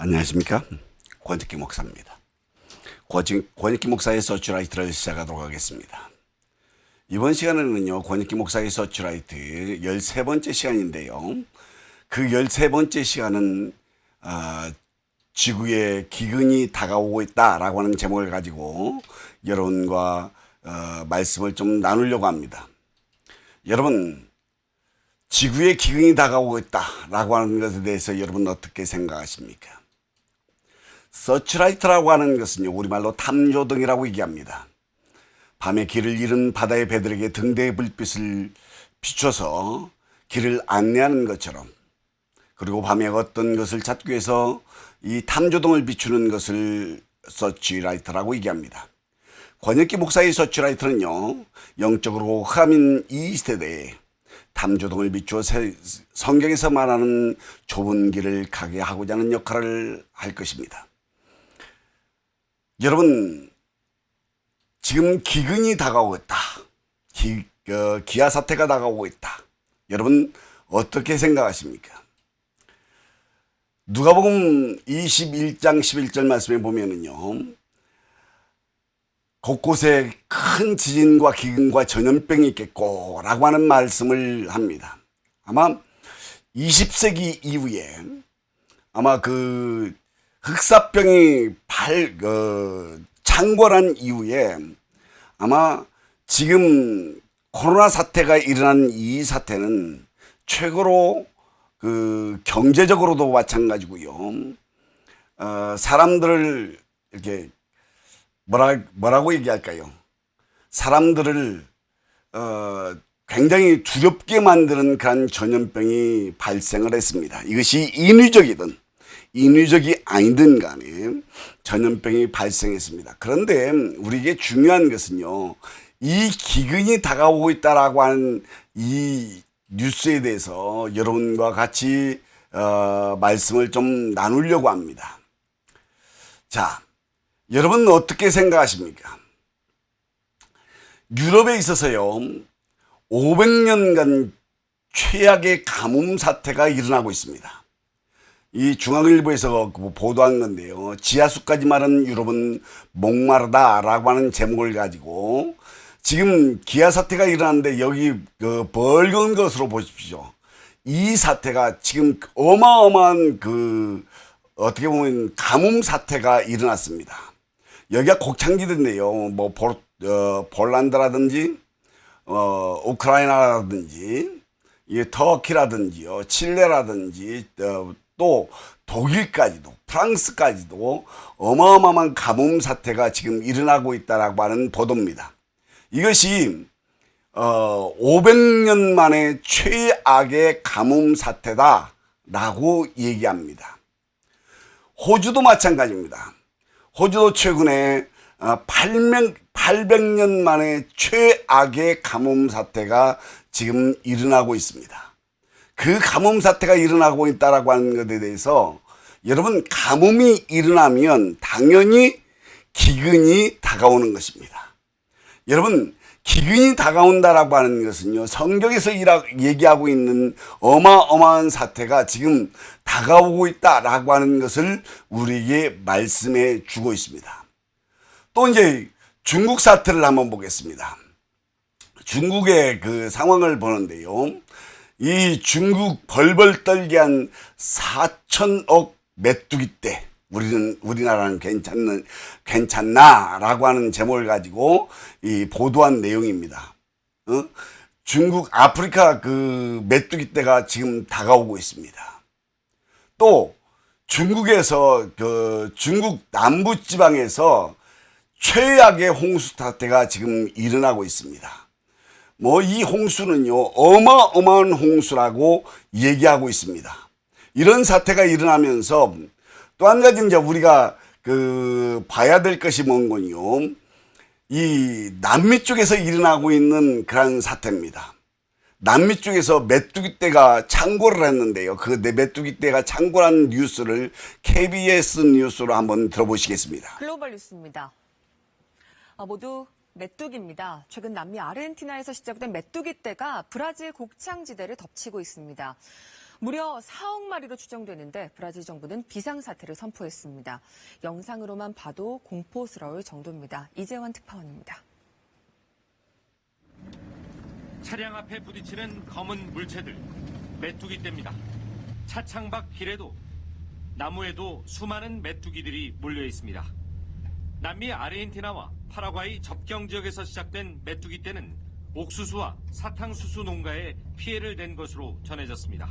안녕하십니까? 권익기 목사입니다. 권익기 목사의 서치라이트를 시작하도록 하겠습니다. 이번 시간에는요, 권익기 목사의 서치라이트 13번째 시간인데요. 그 13번째 시간은 지구에 기근이 다가오고 있다라고 하는 제목을 가지고 여러분과 말씀을 좀 나누려고 합니다. 여러분, 지구에 기근이 다가오고 있다라고 하는 것에 대해서 여러분 어떻게 생각하십니까? 서치라이트라고 하는 것은요, 우리말로 탐조등이라고 얘기합니다. 밤에 길을 잃은 바다의 배들에게 등대의 불빛을 비춰서 길을 안내하는 것처럼, 그리고 밤에 어떤 것을 찾기 위해서 이 탐조등을 비추는 것을 서치라이트라고 얘기합니다. 권익기 목사의 서치라이트는요, 영적으로 흑암인 이 시대에 탐조등을 비추어 성경에서 말하는 좁은 길을 가게 하고자 하는 역할을 할 것입니다. 여러분, 지금 기근이 다가오고 있다. 기아 사태가 다가오고 있다. 여러분 어떻게 생각하십니까? 누가복음 21장 11절 말씀에 보면은요, 곳곳에 큰 지진과 기근과 전염병이 있겠고 라고 하는 말씀을 합니다. 아마 20세기 이후에 아마 그 흑사병이 창궐한 이후에 아마 지금 코로나 사태가 일어난 이 사태는 최고로 그 경제적으로도 마찬가지고요. 사람들을 이렇게 뭐라고 얘기할까요? 사람들을 굉장히 두렵게 만드는 그런 전염병이 발생을 했습니다. 이것이 인위적이 아니든 간에 전염병이 발생했습니다. 그런데 우리에게 중요한 것은요, 이 기근이 다가오고 있다라고 하는 이 뉴스에 대해서 여러분과 같이 말씀을 좀 나누려고 합니다. 자, 여러분 어떻게 생각하십니까? 유럽에 있어서요, 500년간 최악의 가뭄 사태가 일어나고 있습니다. 이 중앙일보에서 보도한 건데요, 지하수까지 마른 유럽은 목마르다라고 하는 제목을 가지고 지금 기아 사태가 일어났는데 여기 벌건 것으로 보십시오. 이 사태가 지금 어마어마한 어떻게 보면 가뭄 사태가 일어났습니다. 여기가 곡창지대인데요, 뭐 폴란드라든지 우크라이나라든지 터키라든지요, 칠레라든지 또 독일까지도, 프랑스까지도 어마어마한 가뭄 사태가 지금 일어나고 있다라고 하는 보도입니다. 이것이 500년 만에 최악의 가뭄 사태다라고 얘기합니다. 호주도 마찬가지입니다. 호주도 최근에 800년 만에 최악의 가뭄 사태가 지금 일어나고 있습니다. 그 가뭄 사태가 일어나고 있다라고 하는 것에 대해서 여러분, 가뭄이 일어나면 당연히 기근이 다가오는 것입니다. 여러분, 기근이 다가온다라고 하는 것은요, 성경에서 얘기하고 있는 어마어마한 사태가 지금 다가오고 있다라고 하는 것을 우리에게 말씀해 주고 있습니다. 또 이제 중국 사태를 한번 보겠습니다. 중국의 그 상황을 보는데요, 이 중국 벌벌 떨게 한 4천억 메뚜기 떼, 우리나라는 괜찮나라고 하는 제목을 가지고 이 보도한 내용입니다. 중국 아프리카 그 메뚜기 떼가 지금 다가오고 있습니다. 또 중국에서 중국 남부 지방에서 최악의 홍수 사태가 지금 일어나고 있습니다. 뭐 이 홍수는요, 어마어마한 홍수라고 얘기하고 있습니다. 이런 사태가 일어나면서 또 한 가지 이제 우리가 봐야 될 것이 뭔군요, 이 남미 쪽에서 일어나고 있는 그런 사태입니다. 남미 쪽에서 메뚜기떼가 창궐을 했는데요, 그 메뚜기떼가 창궐한 뉴스를 KBS 뉴스로 한번 들어보시겠습니다. 글로벌 뉴스입니다. 모두 메뚜기입니다. 최근 남미 아르헨티나에서 시작된 메뚜기떼가 브라질 곡창지대를 덮치고 있습니다. 무려 4억 마리로 추정되는데 브라질 정부는 비상사태를 선포했습니다. 영상으로만 봐도 공포스러울 정도입니다. 이재환 특파원입니다. 차량 앞에 부딪히는 검은 물체들, 메뚜기 떼입니다. 차창 밖 길에도 나무에도 수많은 메뚜기들이 몰려 있습니다. 남미 아르헨티나와 파라과이 접경 지역에서 시작된 메뚜기 떼는 옥수수와 사탕수수 농가에 피해를 낸 것으로 전해졌습니다.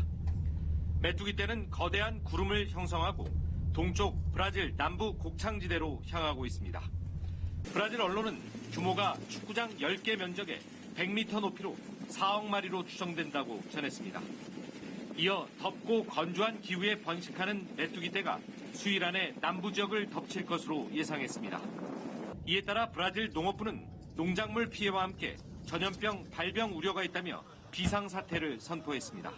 메뚜기 떼는 거대한 구름을 형성하고 동쪽 브라질 남부 곡창지대로 향하고 있습니다. 브라질 언론은 규모가 축구장 10개 면적에 100m 높이로 4억 마리로 추정된다고 전했습니다. 이어 덥고 건조한 기후에 번식하는 메뚜기 떼가 수일 안에 남부 지역을 덮칠 것으로 예상했습니다. 이에 따라 브라질 농업부는 농작물 피해와 함께 전염병 발병 우려가 있다며 비상사태를 선포했습니다.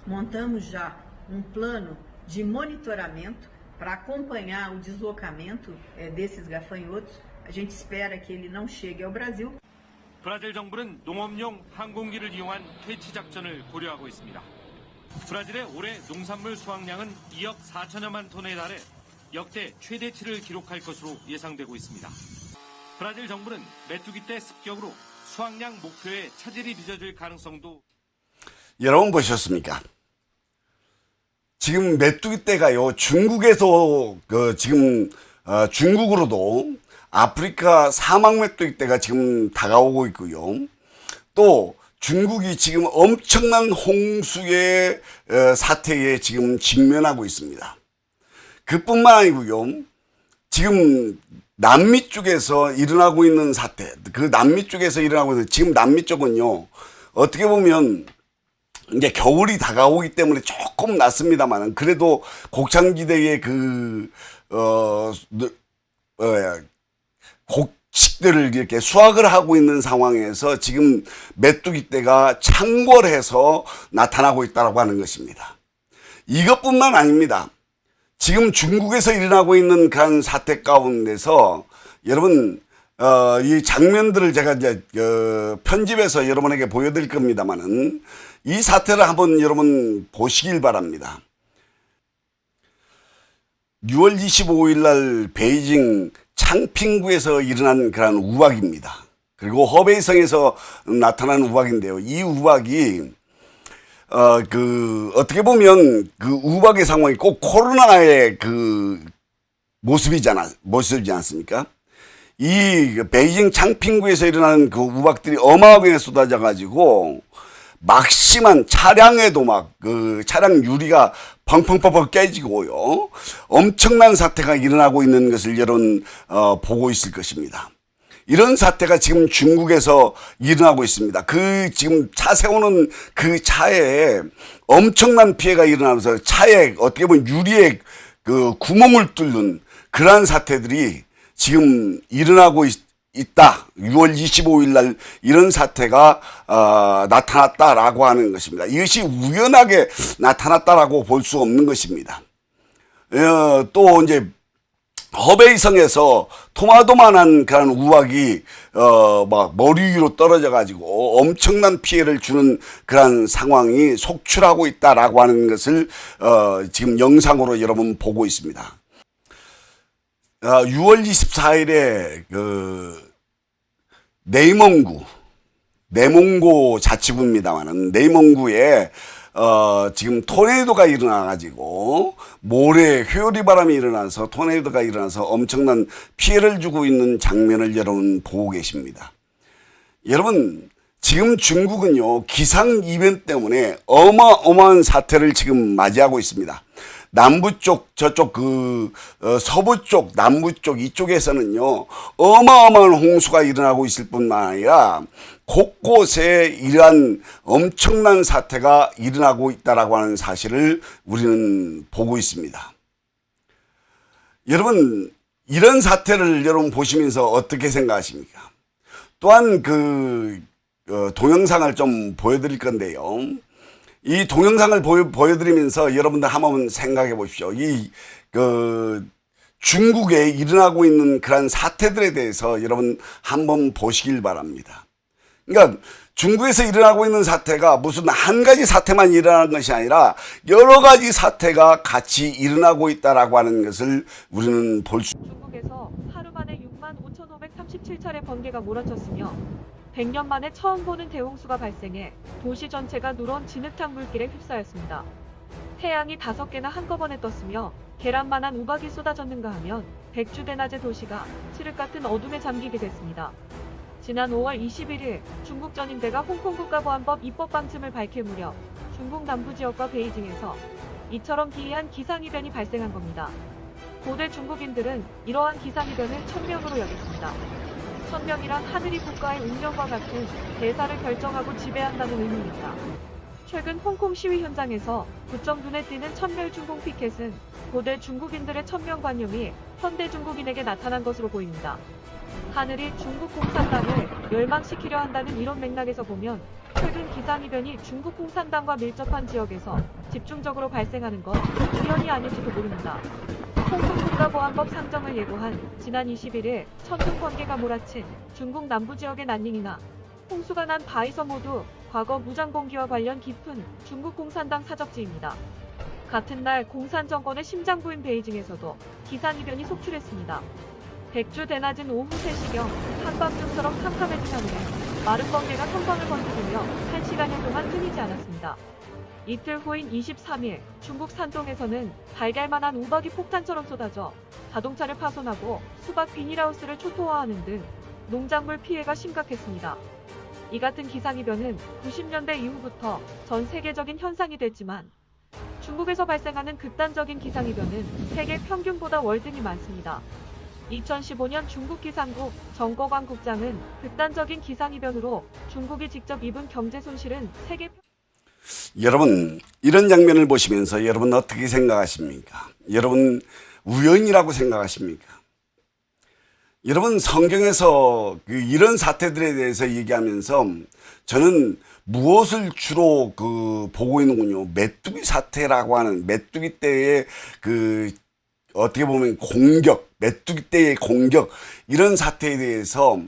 Montamos já plano de monitoramento para acompanhar o deslocamento desses gafanhotos. A gente espera que ele não chegue ao Brasil. 브라질 정부는 농업용 항공기를 이용한 퇴치 작전을 고려하고 있습니다. 브라질의 올해 농산물 수확량은 2억 4천여만 톤에 달해 역대 최대치를 기록할 것으로 예상되고 있습니다. 브라질 정부는 메뚜기 떼 습격으로 수확량 목표에 차질이 빚어질 가능성도. 여러분 보셨습니까? 지금 메뚜기 떼가요, 중국에서 지금 중국으로도 아프리카 사막 메뚜기 떼가 지금 다가오고 있고요. 또 중국이 지금 엄청난 홍수의 사태에 지금 직면하고 있습니다. 그뿐만 아니고요. 지금 남미 쪽에서 일어나고 있는 사태, 그 남미 쪽에서 일어나고 있는, 지금 남미 쪽은요, 어떻게 보면 이제 겨울이 다가오기 때문에 조금 낫습니다만, 그래도 곡창지대의 곡식들을 이렇게 수확을 하고 있는 상황에서 지금 메뚜기 떼가 창궐해서 나타나고 있다고 하는 것입니다. 이것뿐만 아닙니다. 지금 중국에서 일어나고 있는 그런 사태 가운데서 여러분 이 장면들을 제가 이제 편집해서 여러분에게 보여드릴 겁니다만은 이 사태를 한번 여러분 보시길 바랍니다. 6월 25일 날 베이징 창핑구에서 일어난 그런 우박입니다. 그리고 허베이성에서 나타난 우박인데요. 이 우박이 어떻게 보면 그 우박의 상황이 꼭 코로나의 모습이지 않습니까? 이 베이징 창핑구에서 일어나는 그 우박들이 어마어마하게 쏟아져 가지고 막심한 차량에도 차량 유리가 펑펑펑펑 깨지고요. 엄청난 사태가 일어나고 있는 것을 여러분 보고 있을 것입니다. 이런 사태가 지금 중국에서 일어나고 있습니다. 지금 차 세우는 그 차에 엄청난 피해가 일어나면서 차에 어떻게 보면 유리에 구멍을 뚫는 그러한 사태들이 지금 일어나고 있다. 6월 25일 날 이런 사태가 나타났다라고 하는 것입니다. 이것이 우연하게 나타났다라고 볼 수 없는 것입니다. 또 이제 허베이성에서 토마토만한 그런 우박이 막 머리 위로 떨어져 가지고 엄청난 피해를 주는 그런 상황이 속출하고 있다라고 하는 것을 지금 영상으로 여러분 보고 있습니다. 6월 24일에 내몽고 자치구입니다만은 내몽구에 지금 토네이도가 일어나가지고 모래 회오리 바람이 일어나서 토네이도가 일어나서 엄청난 피해를 주고 있는 장면을 여러분 보고 계십니다. 여러분 지금 중국은요 기상 이변 때문에 어마어마한 사태를 지금 맞이하고 있습니다. 남부 쪽, 저쪽 서부 쪽, 남부 쪽 이쪽에서는요 어마어마한 홍수가 일어나고 있을 뿐만 아니라 곳곳에 이러한 엄청난 사태가 일어나고 있다라고 하는 사실을 우리는 보고 있습니다. 여러분 이런 사태를 여러분 보시면서 어떻게 생각하십니까? 또한 동영상을 좀 보여드릴 건데요. 이 동영상을 보여드리면서 여러분들 한번 생각해 보십시오. 중국에 일어나고 있는 그런 사태들에 대해서 여러분 한번 보시길 바랍니다. 그러니까 중국에서 일어나고 있는 사태가 무슨 한 가지 사태만 일어나는 것이 아니라 여러 가지 사태가 같이 일어나고 있다라고 하는 것을 우리는 볼 수. 중국에서 하루 만에 65,537차례 번개가 몰아쳤으며 100년 만에 처음 보는 대홍수가 발생해 도시 전체가 누런 진흙탕 물길에 휩싸였습니다. 태양이 5개나 한꺼번에 떴으며 계란만한 우박이 쏟아졌는가 하면 백주대낮의 도시가 칠흑 같은 어둠에 잠기게 됐습니다. 지난 5월 21일 중국 전임대가 홍콩 국가보안법 입법 방침을 밝힐 무렵 중국 남부 지역과 베이징에서 이처럼 기이한 기상이변이 발생한 겁니다. 고대 중국인들은 이러한 기상이변을 천명으로 여겼습니다. 천명이란 하늘이 국가의 운명과 같은 대사를 결정하고 지배한다는 의미입니다. 최근 홍콩 시위 현장에서 부쩍 눈에 띄는 천멸 중공 피켓은 고대 중국인들의 천명관념이 현대 중국인에게 나타난 것으로 보입니다. 하늘이 중국 공산당을 멸망시키려 한다는 이런 맥락에서 보면 최근 기상이변이 중국 공산당과 밀접한 지역에서 집중적으로 발생하는 건 우연이 아닐지도 모릅니다. 홍콩 국가보안법 상정을 예고한 지난 21일 천둥 번개가 몰아친 중국 남부 지역의 난닝이나 홍수가 난 바이서 모두 과거 무장공기와 관련 깊은 중국 공산당 사적지입니다. 같은 날 공산 정권의 심장부인 베이징에서도 기상이변이 속출했습니다. 백주 대낮은 오후 3시경 한밤중처럼 캄캄해진 하늘에 마른 번개가 선방을 번지으며 1시간여 동안 끊이지 않았습니다. 이틀 후인 23일 중국 산동에서는 달걀만한 우박이 폭탄처럼 쏟아져 자동차를 파손하고 수박 비닐하우스를 초토화하는 등 농작물 피해가 심각했습니다. 이 같은 기상이변은 90년대 이후부터 전 세계적인 현상이 됐지만 중국에서 발생하는 극단적인 기상이변은 세계 평균보다 월등히 많습니다. 2015년 중국 기상국 정거광 국장은 극단적인 기상이변으로 중국이 직접 입은 경제 손실은 세계. 여러분, 이런 장면을 보시면서 여러분 어떻게 생각하십니까? 여러분 우연이라고 생각하십니까? 여러분 성경에서 이런 사태들에 대해서 얘기하면서 저는 무엇을 주로 보고 있는군요. 메뚜기 사태라고 하는 메뚜기 때의 어떻게 보면 공격, 메뚜기 때의 공격, 이런 사태에 대해서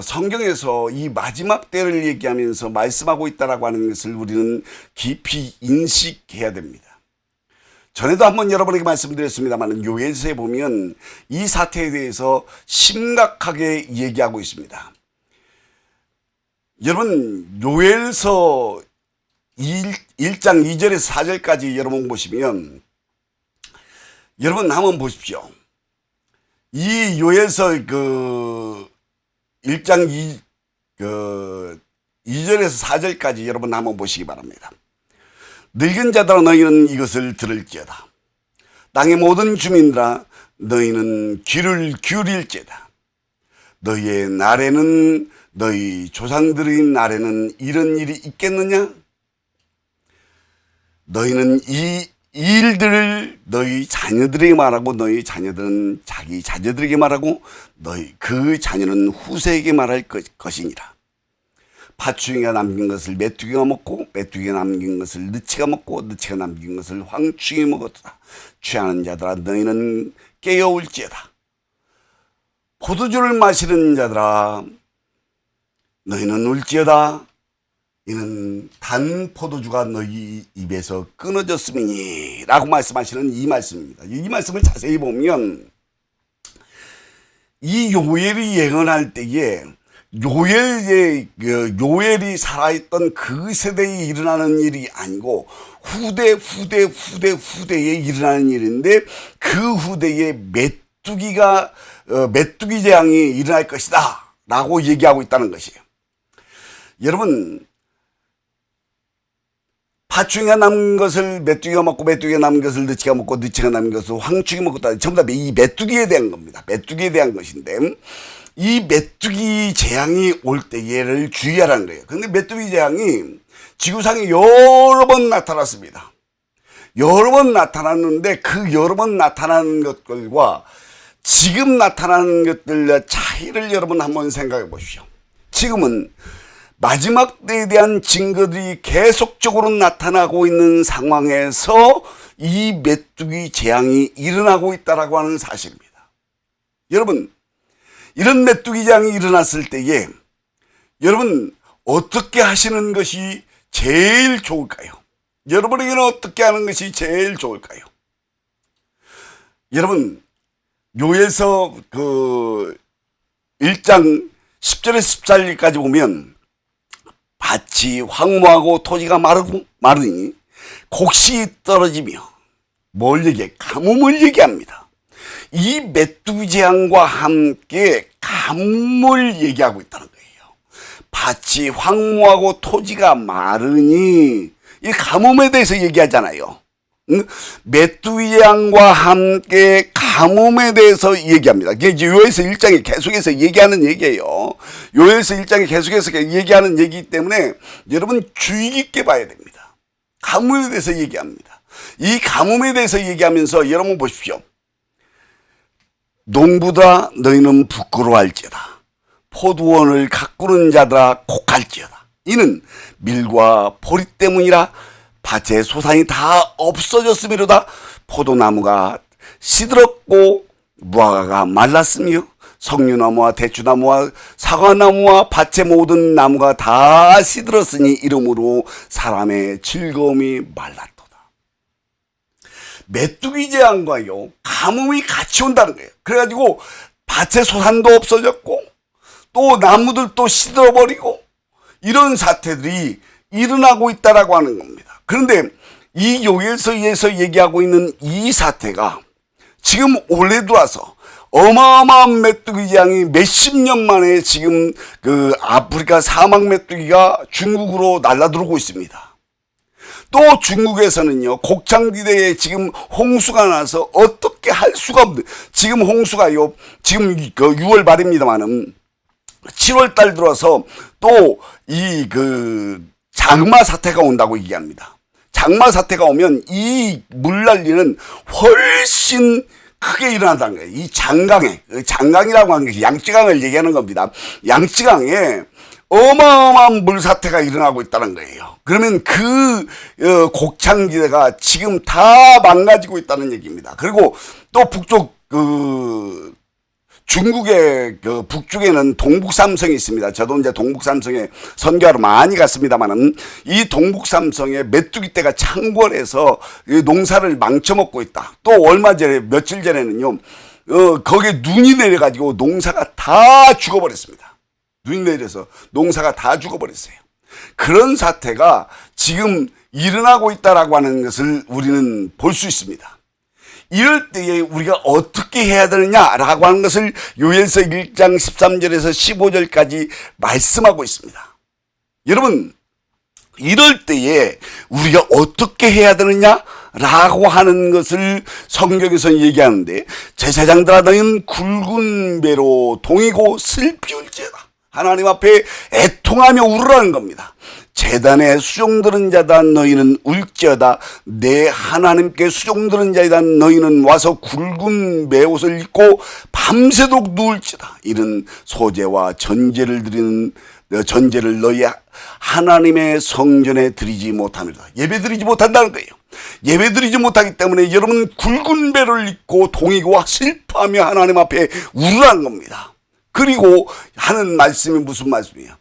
성경에서 이 마지막 때를 얘기하면서 말씀하고 있다라고 하는 것을 우리는 깊이 인식해야 됩니다. 전에도 한번 여러분에게 말씀드렸습니다만 요엘서에 보면 이 사태에 대해서 심각하게 얘기하고 있습니다. 여러분 요엘서 1장 2절에서 4절까지 여러분 보시면 여러분 한번 보십시오. 이 요엘서 1장 2절에서 4절까지 여러분 한번 보시기 바랍니다. 늙은 자들아 너희는 이것을 들을지어다. 땅의 모든 주민들아 너희는 귀를 기울일지어다. 너희의 날에는 너희 조상들의 날에는 이런 일이 있겠느냐? 너희는 이 일들을 너희 자녀들에게 말하고 너희 자녀들은 자기 자녀들에게 말하고 너희 그 자녀는 후세에게 말할 것이니라. 파충이가 남긴 것을 메뚜기가 먹고 메뚜기가 남긴 것을 느치가 먹고 느치가 남긴 것을 황충이 먹었다. 취하는 자들아 너희는 깨어올지어다. 포도주를 마시는 자들아 너희는 울지어다. 이는 단 포도주가 너희 입에서 끊어졌음이니 라고 말씀하시는 이 말씀입니다. 이 말씀을 자세히 보면 이 요엘이 예언할 때에 요엘이 살아있던 그 세대에 일어나는 일이 아니고 후대에 일어나는 일인데 그 후대에 메뚜기 재앙이 일어날 것이다 라고 얘기하고 있다는 것이에요. 여러분 파충이가 남은 것을 메뚜기가 먹고 메뚜기가 남은 것을 느치가 먹고 느치가 남은 것을 황충이 먹었다. 전부 다 이 메뚜기에 대한 겁니다. 메뚜기에 대한 것인데 이 메뚜기 재앙이 올 때 얘를 주의하라는 거예요. 그런데 메뚜기 재앙이 지구상에 여러 번 나타났습니다. 여러 번 나타났는데 그 여러 번 나타나는 것들과 지금 나타나는 것들의 차이를 여러분 한번 생각해 보십시오. 지금은 마지막 때에 대한 증거들이 계속적으로 나타나고 있는 상황에서 이 메뚜기 재앙이 일어나고 있다고 하는 사실입니다. 여러분 이런 메뚜기 재앙이 일어났을 때에 여러분 어떻게 하시는 것이 제일 좋을까요? 여러분에게는 어떻게 하는 것이 제일 좋을까요? 여러분 요에서 그 1장 10절에서 14절까지 보면 밭이 황무하고 토지가 마르니 곡식이 떨어지며 뭘 얘기해? 가뭄을 얘기합니다. 이 메뚜기 재앙과 함께 가뭄을 얘기하고 있다는 거예요. 밭이 황무하고 토지가 마르니 이 가뭄에 대해서 얘기하잖아요. 메뚜기 재앙과 함께 가뭄에 대해서 얘기합니다. 이게 이제 요에서 1장에 계속해서 얘기하는 얘기예요. 요에서 1장에 계속해서 얘기하는 얘기이기 때문에 여러분 주의 깊게 봐야 됩니다. 가뭄에 대해서 얘기합니다. 이 가뭄에 대해서 얘기하면서 여러분 보십시오. 농부다 너희는 부끄러워할지어다. 포도원을 가꾸는 자들아 곡할지어다. 이는 밀과 보리 때문이라 밭의 소산이 다 없어졌으므로다. 포도나무가 시들었고 무화과가 말랐으며 석류나무와 대추나무와 사과나무와 밭의 모든 나무가 다 시들었으니 이러므로 사람의 즐거움이 말랐도다. 메뚜기 재앙과요 가뭄이 같이 온다는 거예요. 그래가지고 밭의 소산도 없어졌고 또 나무들도 시들어버리고 이런 사태들이 일어나고 있다라고 하는 겁니다. 그런데 이 요엘서에서 얘기하고 있는 이 사태가 지금 올해 들어와서 어마어마한 메뚜기 재앙이 몇십 년 만에 지금 그 아프리카 사막 메뚜기가 중국으로 날라들어오고 있습니다. 또 중국에서는요 곡창지대에 지금 홍수가 나서 어떻게 할 수가 없는 지금 홍수가요 지금 그 6월 말입니다만은 7월 달 들어서 또 이 그 장마 사태가 온다고 얘기합니다. 장마 사태가 오면 이 물난리는 훨씬 크게 일어난다는 거예요. 이 장강이라고 하는 것이 양쯔강을 얘기하는 겁니다. 양쯔강에 어마어마한 물사태가 일어나고 있다는 거예요. 그러면 그 곡창지대가 지금 다 망가지고 있다는 얘기입니다. 그리고 또 북쪽 중국의 그 북쪽에는 동북삼성이 있습니다. 저도 이제 동북삼성에 선교하러 많이 갔습니다만은 이 동북삼성에 메뚜기떼가 창궐해서 농사를 망쳐먹고 있다. 또 얼마 전에 며칠 전에는요, 거기에 눈이 내려가지고 농사가 다 죽어버렸습니다. 눈이 내려서 농사가 다 죽어버렸어요. 그런 사태가 지금 일어나고 있다라고 하는 것을 우리는 볼 수 있습니다. 이럴 때에 우리가 어떻게 해야 되느냐라고 하는 것을 요엘서 1장 13절에서 15절까지 말씀하고 있습니다. 여러분, 이럴 때에 우리가 어떻게 해야 되느냐라고 하는 것을 성경에서 얘기하는데, 제사장들아 너희는 굵은 배로 동이고 슬피울지어다. 하나님 앞에 애통하며 울으라는 겁니다. 제단에 수종드는 자다 너희는 울지어다. 내 하나님께 수종드는 자이다 너희는 와서 굵은 매옷을 입고 밤새도록 누울지어다. 이는 소제와 전제를 드리는 전제를 너희 하나님의 성전에 드리지 못합니다. 예배 드리지 못한다는 거예요. 예배 드리지 못하기 때문에 여러분 굵은 배를 입고 동이고 슬퍼하며 하나님 앞에 울으라는 겁니다. 그리고 하는 말씀이 무슨 말씀이에요?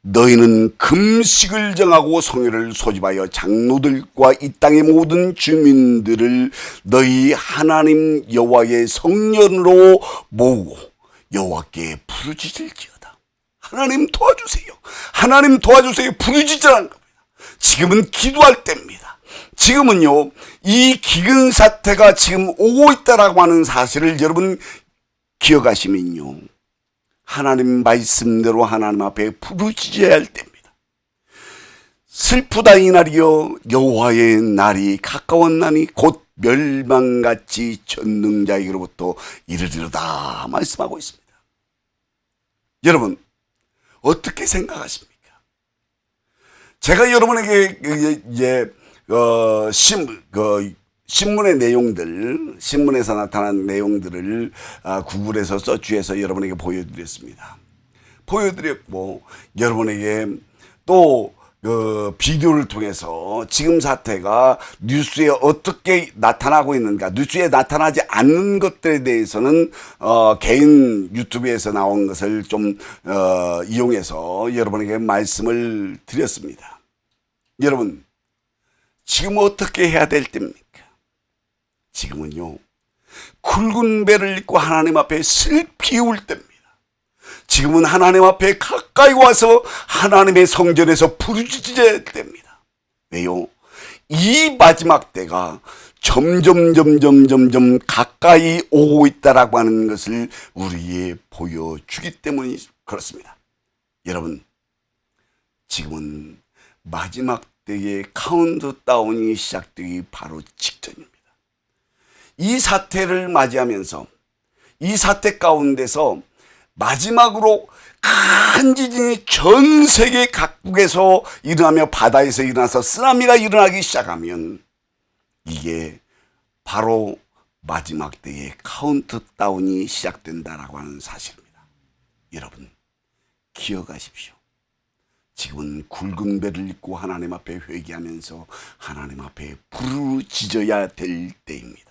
너희는 금식을 정하고 성회를 소집하여 장로들과 이 땅의 모든 주민들을 너희 하나님 여호와의 성전으로 모으고 여호와께 부르짖을지어다. 하나님 도와주세요. 하나님 도와주세요. 부르짖으라는 겁니다. 지금은 기도할 때입니다. 지금은요 이 기근 사태가 지금 오고 있다라고 하는 사실을 여러분 기억하시면요 하나님 말씀대로 하나님 앞에 부르짖어야 할 때입니다. 슬프다 이 날이여 여호와의 날이 가까웠나니 곧 멸망같이 전능자에게로부터 이르리로다 말씀하고 있습니다. 여러분 어떻게 생각하십니까? 제가 여러분에게 이제 신문의 내용들, 신문에서 나타난 내용들을 구글에서 서치해서 여러분에게 보여드렸습니다. 보여드렸고 여러분에게 또 그 비디오를 통해서 지금 사태가 뉴스에 어떻게 나타나고 있는가, 뉴스에 나타나지 않는 것들에 대해서는 개인 유튜브에서 나온 것을 좀 이용해서 여러분에게 말씀을 드렸습니다. 여러분, 지금 어떻게 해야 될 때입니까? 지금은요, 굵은 배를 입고 하나님 앞에 슬피 울 때입니다. 지금은 하나님 앞에 가까이 와서 하나님의 성전에서 부르짖어야 됩니다. 왜요? 이 마지막 때가 점점 가까이 오고 있다라고 하는 것을 우리에게 보여주기 때문이 그렇습니다. 여러분, 지금은 마지막 때의 카운트다운이 시작되기 바로 직전입니다. 이 사태를 맞이하면서 이 사태 가운데서 마지막으로 큰 지진이 전 세계 각국에서 일어나며 바다에서 일어나서 쓰나미가 일어나기 시작하면 이게 바로 마지막 때의 카운트다운이 시작된다라고 하는 사실입니다. 여러분, 기억하십시오. 지금은 굵은 배를 입고 하나님 앞에 회개하면서 하나님 앞에 부르짖어야 될 때입니다.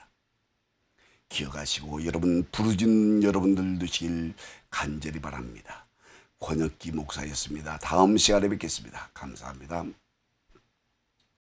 기억하시고 여러분 부르짖는 여러분들 되시길 간절히 바랍니다. 권혁기 목사였습니다. 다음 시간에 뵙겠습니다. 감사합니다.